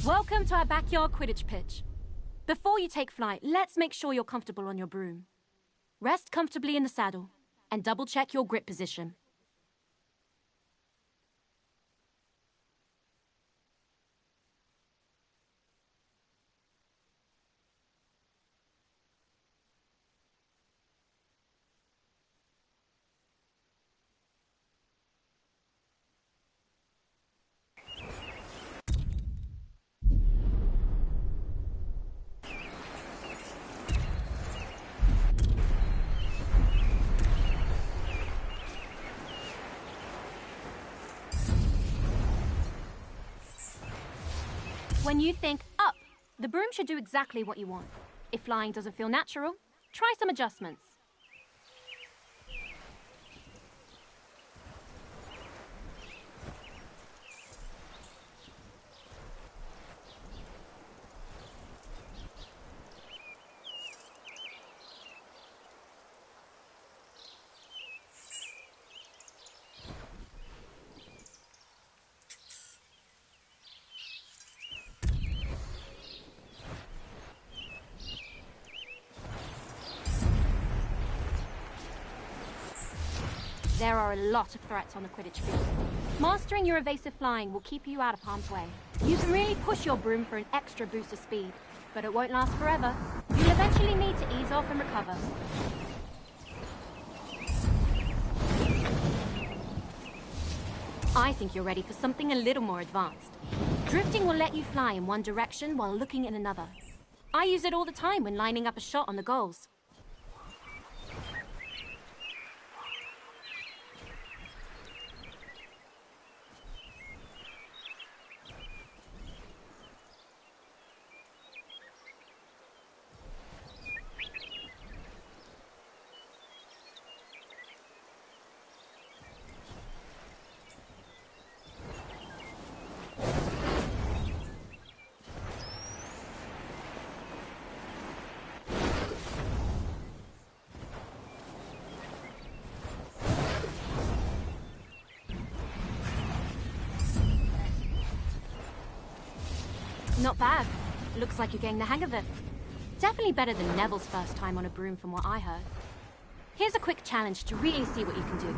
Welcome to our backyard Quidditch pitch. Before you take flight, let's make sure you're comfortable on your broom. Rest comfortably in the saddle and double-check your grip position. When you think up, the broom should do exactly what you want. If flying doesn't feel natural, try some adjustments. There are a lot of threats on the Quidditch field. Mastering your evasive flying will keep you out of harm's way. You can really push your broom for an extra boost of speed, but it won't last forever. You'll eventually need to ease off and recover. I think you're ready for something a little more advanced. Drifting will let you fly in one direction while looking in another. I use it all the time when lining up a shot on the goals. Not bad. Looks like you're getting the hang of it. Definitely better than Neville's first time on a broom from what I heard. Here's a quick challenge to really see what you can do.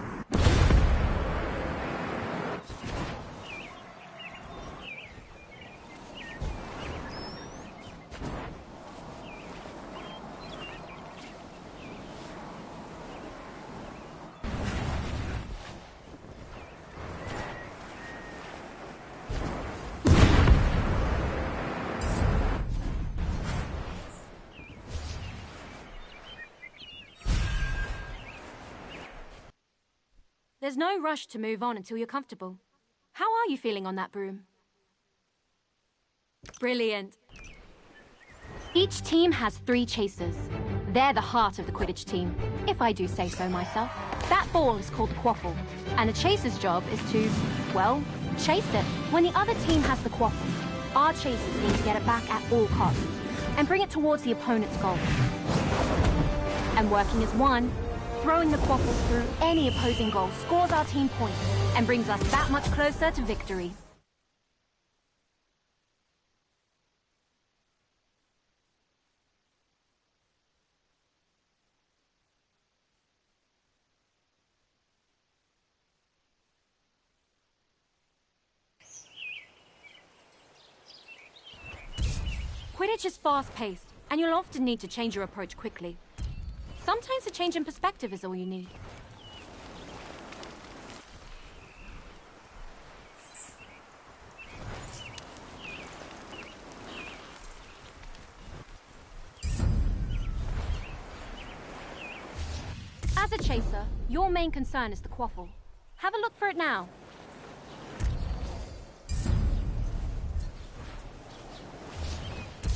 There's no rush to move on until you're comfortable. How are you feeling on that broom? Brilliant. Each team has 3 chasers. They're the heart of the Quidditch team, if I do say so myself. That ball is called the quaffle, and the chaser's job is to, well, chase it. When the other team has the quaffle, our chasers need to get it back at all costs and bring it towards the opponent's goal. And working as one, throwing the quaffle through any opposing goal scores our team points and brings us that much closer to victory. Quidditch is fast-paced, and you'll often need to change your approach quickly. Sometimes a change in perspective is all you need. As a chaser, your main concern is the quaffle. Have a look for it now.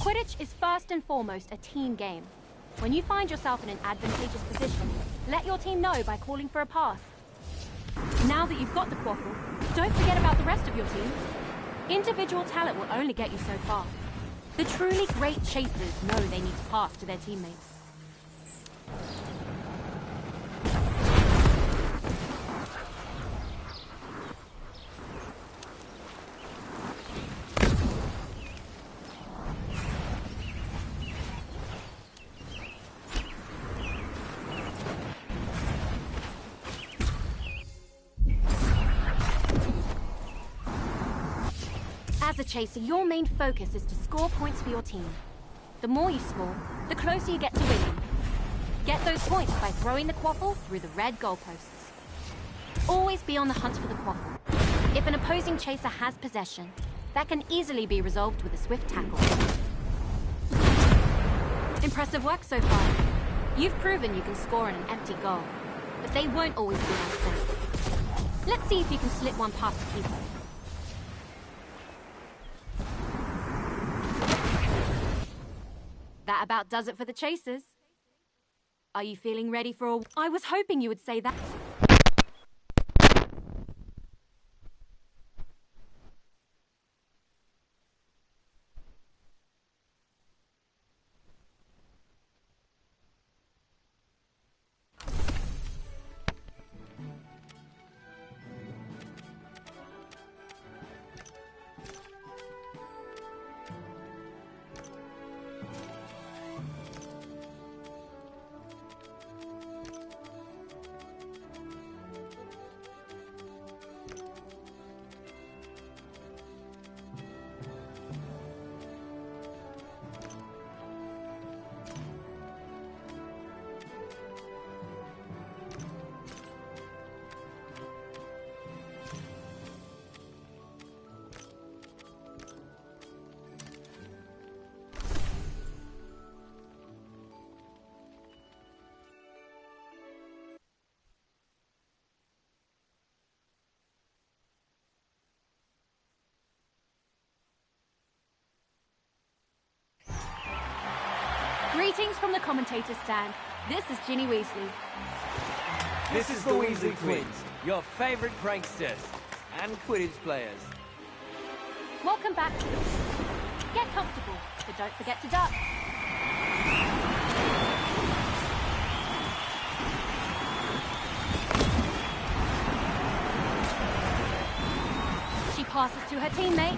Quidditch is first and foremost a team game. When you find yourself in an advantageous position, let your team know by calling for a pass. Now that you've got the quaffle, don't forget about the rest of your team. Individual talent will only get you so far. The truly great chasers know they need to pass to their teammates. As a chaser, your main focus is to score points for your team. The more you score, the closer you get to winning. Get those points by throwing the quaffle through the red goalposts. Always be on the hunt for the quaffle. If an opposing chaser has possession, that can easily be resolved with a swift tackle. Impressive work so far. You've proven you can score in an empty goal, but they won't always be like that. Let's see if you can slip one past the keeper. That about does it for the chasers. Are you feeling ready for a... I was hoping you would say that. Greetings from the commentator's stand. This is Ginny Weasley. This is the Weasley Twins, your favorite pranksters and Quidditch players. Welcome back to the... Get comfortable, but don't forget to duck. She passes to her teammate.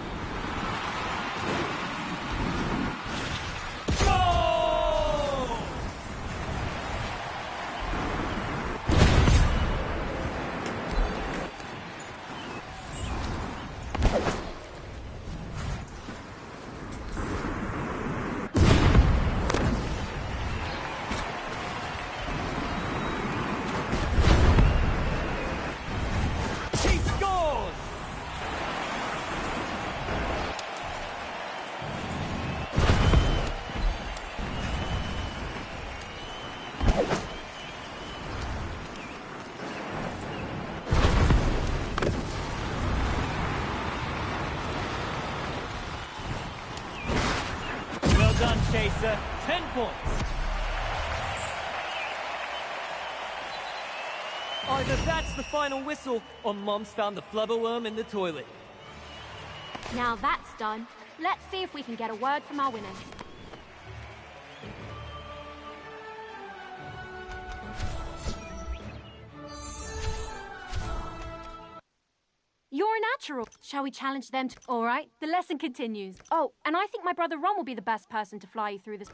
Chaser, 10 points. Either that's the final whistle, or Mom's found the flubberworm in the toilet. Now that's done, let's see if we can get a word from our winners. You're a natural. Shall we challenge them to... All right, the lesson continues. Oh, and I think my brother Ron will be the best person to fly you through this...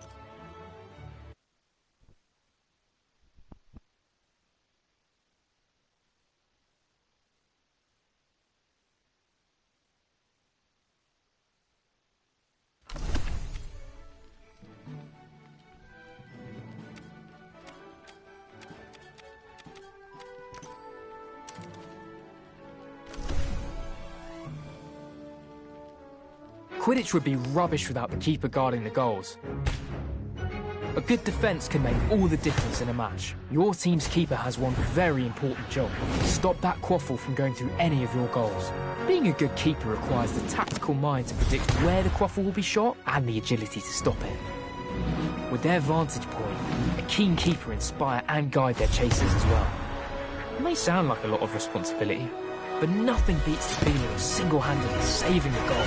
Quidditch would be rubbish without the keeper guarding the goals. A good defence can make all the difference in a match. Your team's keeper has one very important job: stop that quaffle from going through any of your goals. Being a good keeper requires the tactical mind to predict where the quaffle will be shot and the agility to stop it. With their vantage point, a keen keeper inspire and guide their chasers as well. It may sound like a lot of responsibility, but nothing beats the feeling of single-handedly saving the goal.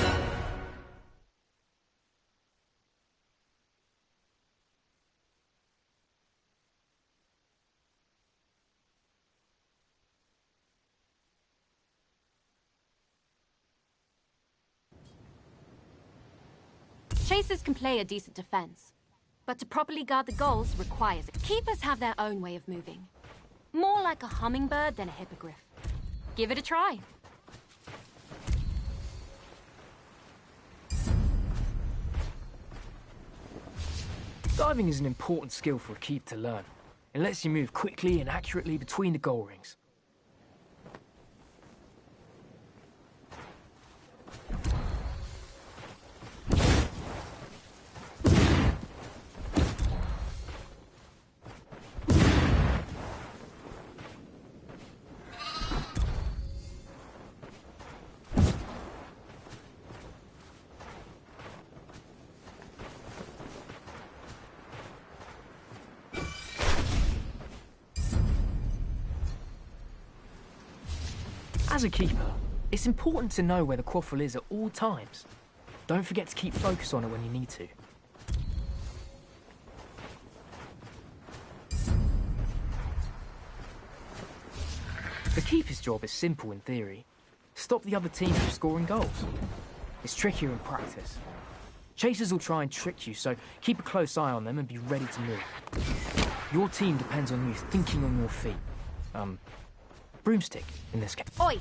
Chasers can play a decent defense, but to properly guard the goals requires it. Keepers have their own way of moving. More like a hummingbird than a hippogriff. Give it a try. Diving is an important skill for a keeper to learn. It lets you move quickly and accurately between the goal rings. As a keeper, it's important to know where the quaffle is at all times. Don't forget to keep focus on it when you need to. The keeper's job is simple in theory. Stop the other team from scoring goals. It's trickier in practice. Chasers will try and trick you, so keep a close eye on them and be ready to move. Your team depends on you thinking on your feet. Broomstick, in this case. Oi!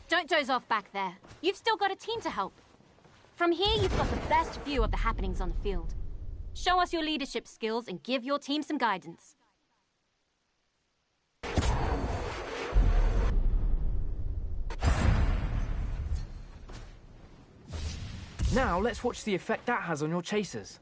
Don't doze off back there. You've still got a team to help. From here, you've got the best view of the happenings on the field. Show us your leadership skills and give your team some guidance. Now, let's watch the effect that has on your chasers.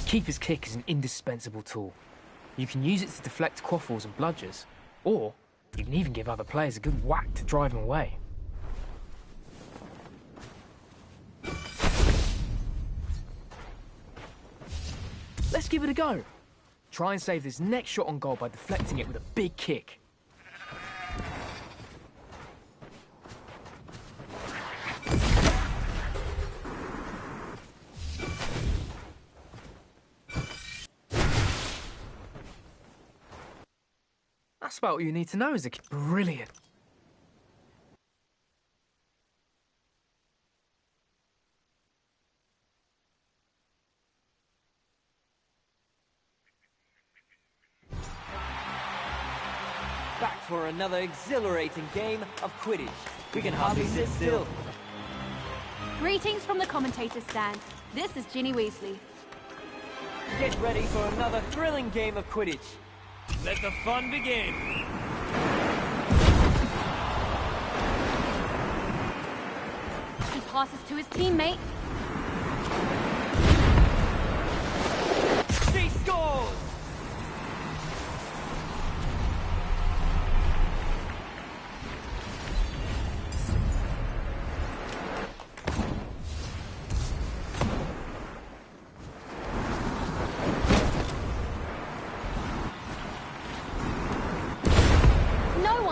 Keeper's kick is an indispensable tool. You can use it to deflect quaffles and bludgers, or you can even give other players a good whack to drive them away. Let's give it a go. Try and save this next shot on goal by deflecting it with a big kick. That's about what you need to know as a kid. Brilliant. Back for another exhilarating game of Quidditch. We can hardly sit still. Greetings from the commentator's stand. This is Ginny Weasley. Get ready for another thrilling game of Quidditch. Let the fun begin. He passes to his teammate. She scores!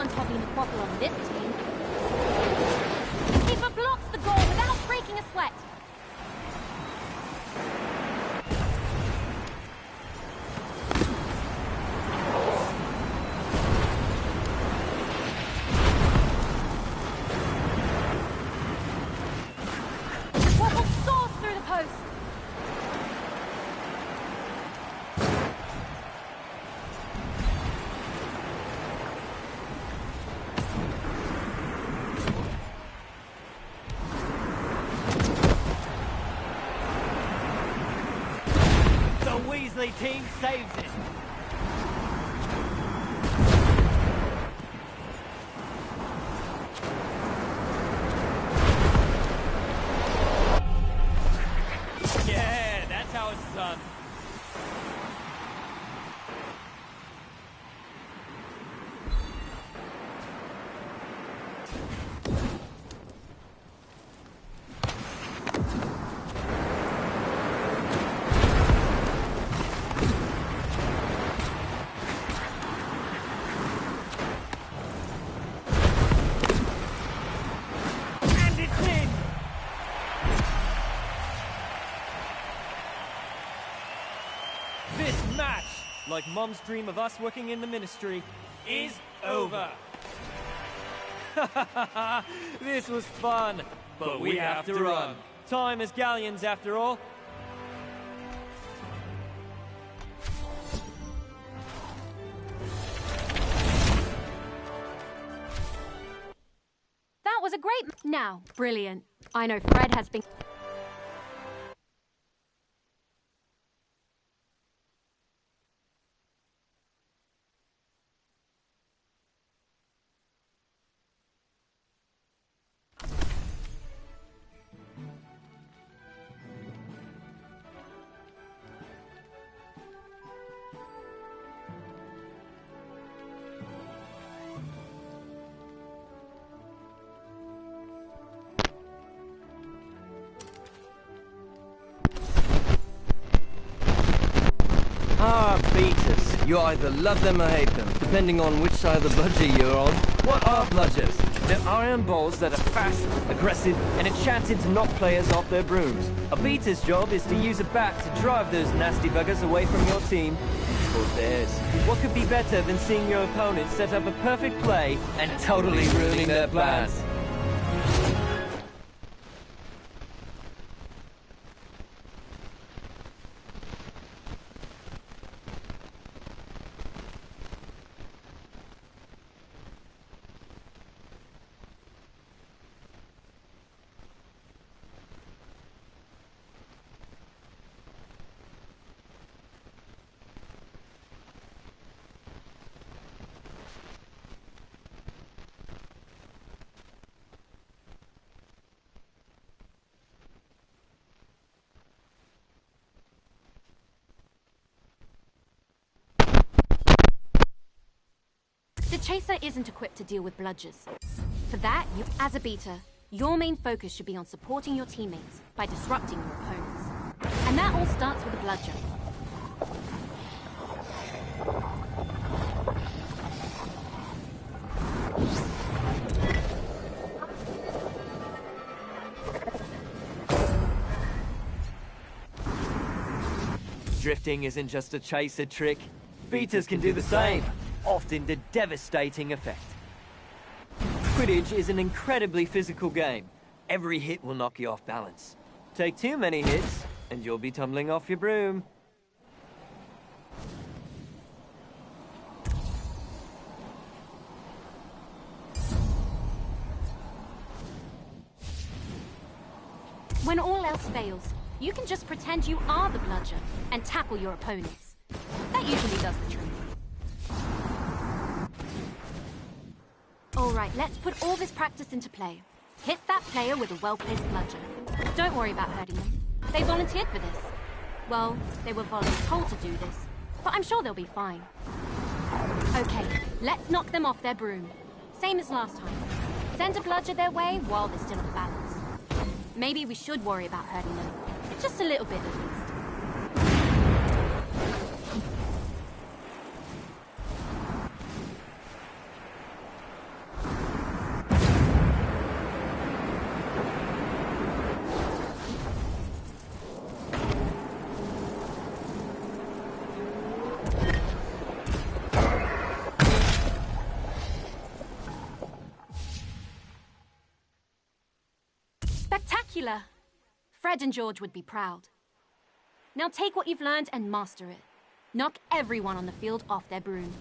Topping the quaffle on this team. Keeper blocks the goal without breaking a sweat. Quaffle soars through the post. The team saves it. Yeah, that's how it's done. This match like Mom's dream of us working in the ministry, is over. This was fun, but we have to run. Time is galleons after all. That was a great... Now, brilliant. I know Fred has been... Ah, beaters. You either love them or hate them, depending on which side of the bludger you're on. What are bludgers? They're iron balls that are fast, aggressive, and enchanted to knock players off their brooms. A beater's job is to use a bat to drive those nasty buggers away from your team or theirs. What could be better than seeing your opponent set up a perfect play and totally ruining their plans? The Chaser isn't equipped to deal with bludgers. For that, as a beater, your main focus should be on supporting your teammates by disrupting your opponents. And that all starts with a bludger. Drifting isn't just a chaser trick. Beaters can do the same, often to devastating effect. Quidditch is an incredibly physical game. Every hit will knock you off balance. Take too many hits, and you'll be tumbling off your broom. When all else fails, you can just pretend you are the bludger and tackle your opponents. That usually does the trick. Alright, let's put all this practice into play. Hit that player with a well-placed bludger. Don't worry about hurting them. They volunteered for this. Well, they were told to do this, but I'm sure they'll be fine. Okay, let's knock them off their broom. Same as last time. Send a bludger their way while they're still off balance. Maybe we should worry about hurting them. Just a little bit at least. Spectacular! Fred and George would be proud. Now take what you've learned and master it. Knock everyone on the field off their broom.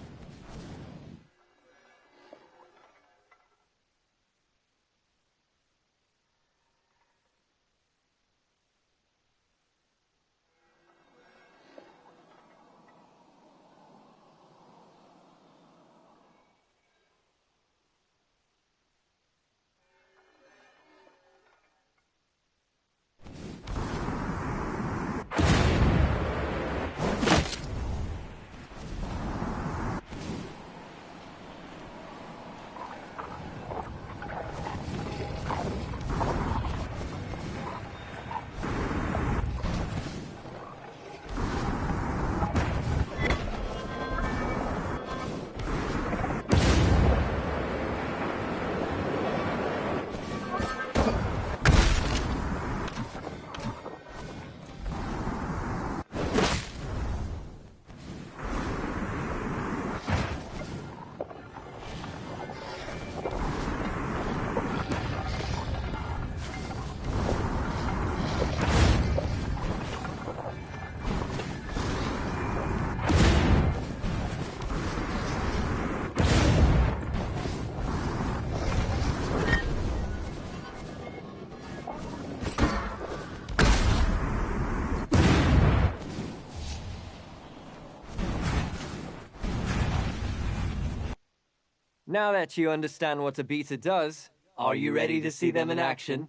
Now that you understand what a beater does, are you ready to see them in action?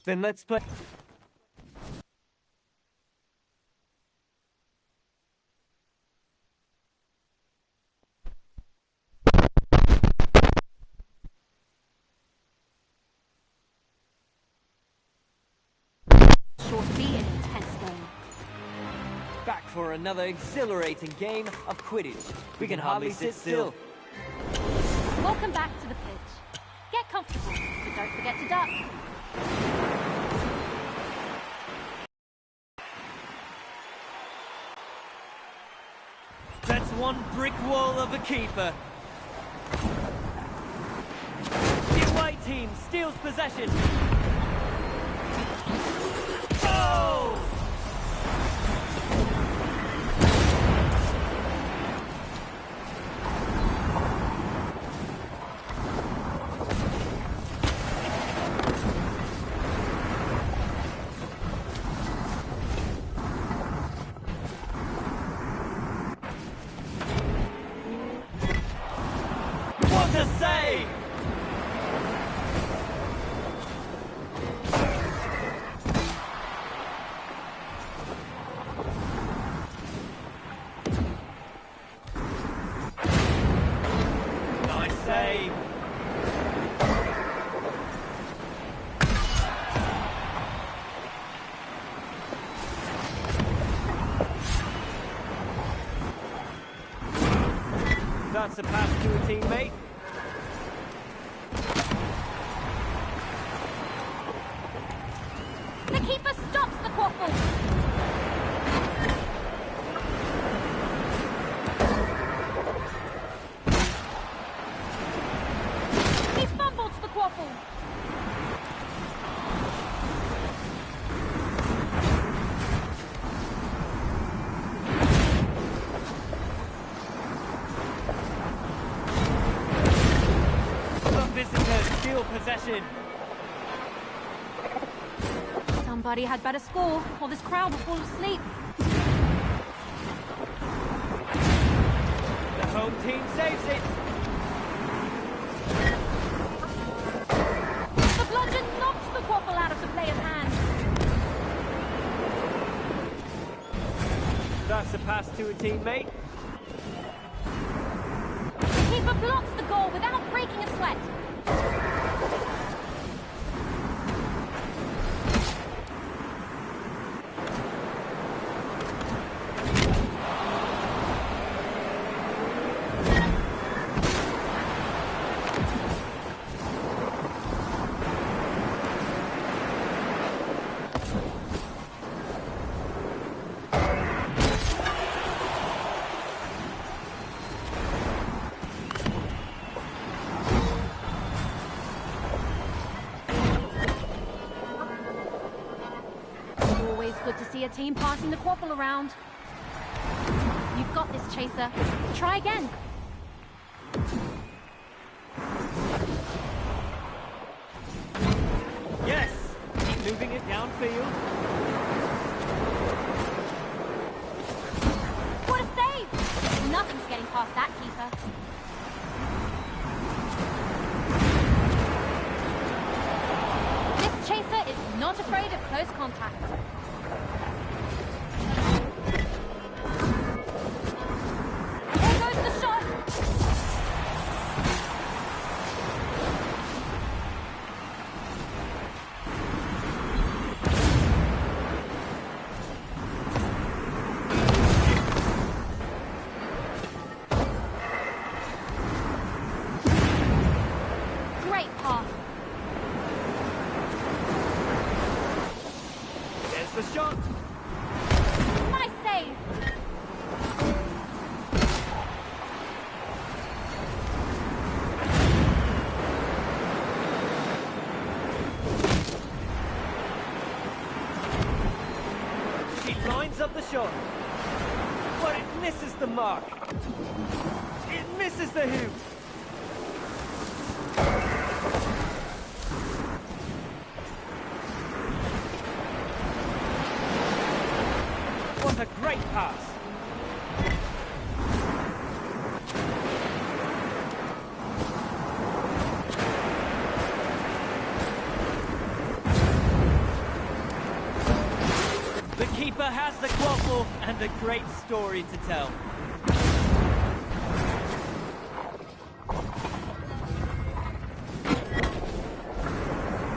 Then let's play. Sure to be an intense game. Back for another exhilarating game of Quidditch. We can hardly sit still. Welcome back to the pitch. Get comfortable, but don't forget to duck. That's one brick wall of a keeper. The away team steals possession. Oh! What a save! Nice save! That's a pass to a teammate. The keeper stops the quaffle. He fumbles the quaffle. The visitors steal possession. Somebody had better score, or this crowd will fall asleep. The home team saves it. The bludgeon knocks the quaffle out of the player's hand. That's a pass to a teammate. The keeper blocks the goal without breaking a sweat. Always good to see a team passing the quaffle around. You've got this, Chaser. Try again. Yes! Keep moving it downfield. What a save! Nothing's getting past that keeper. This Chaser is not afraid of close contact. There goes the shot! Great pass. There's the shot. Nice save. He lines up the shot. But it misses the mark. It misses the hoop. What a great pass. the quaffle and a great story to tell.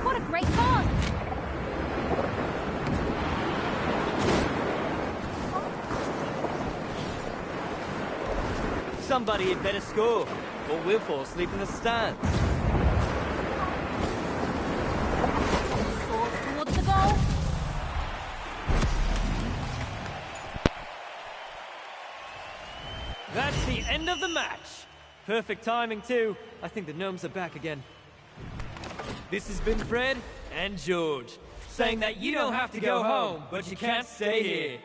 What a great pass! Somebody had better score, or we'll fall asleep in the stands. Scores towards the goal. That's the end of the match. Perfect timing, too. I think the gnomes are back again. This has been Fred and George, saying that you don't have to go home, but you can't stay here.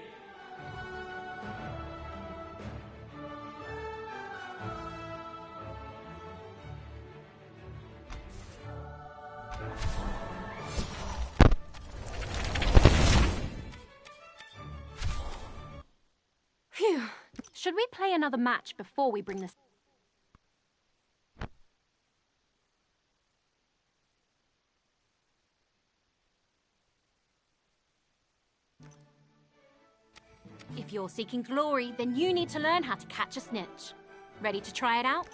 Phew. Should we play another match before we bring this? If you're seeking glory, then you need to learn how to catch a snitch. Ready to try it out?